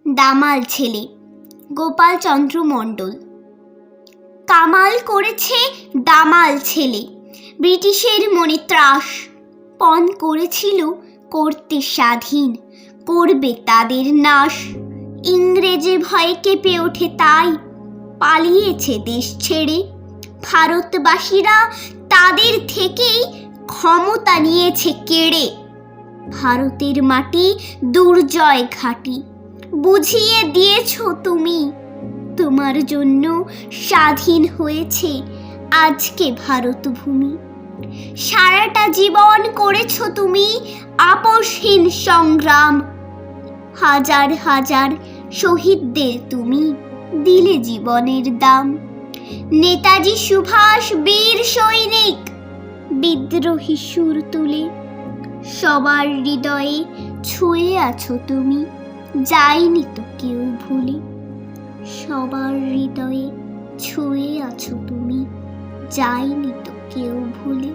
দামাল ছেলে গোপালচন্দ্র মণ্ডল। কামাল করেছে দামাল ছেলে, ব্রিটিশের মনে ত্রাস পণ করেছিল করতে স্বাধীন, করবে তাদের নাশ। ইংরেজে ভয়ে কেঁপে ওঠে তাই পালিয়েছে দেশ ছেড়ে। ভারতবাসীরা তাদের থেকেই ক্ষমতা নিয়েছে কেড়ে। ভারতের মাটি দুর্জয় ঘাঁটি, বুঝিয়ে দিয়েছ তুমি। তোমার জন্য স্বাধীন হয়েছে আজকে ভারত ভূমি। সারাটা জীবন করেছ তুমি আপোষহীন সংগ্রাম। হাজার হাজার শহীদদের তুমি দিলে জীবনের দাম। নেতাজি সুভাষ বীর সৈনিক, বিদ্রোহী সুর তুলে সবার হৃদয়ে ছুঁয়ে আছো তুমি, যায়নি তো কেউ ভুলে। সবার হৃদয়ে ছুঁয়ে আছো তুমি, যায়নি তো কেউ ভুলে।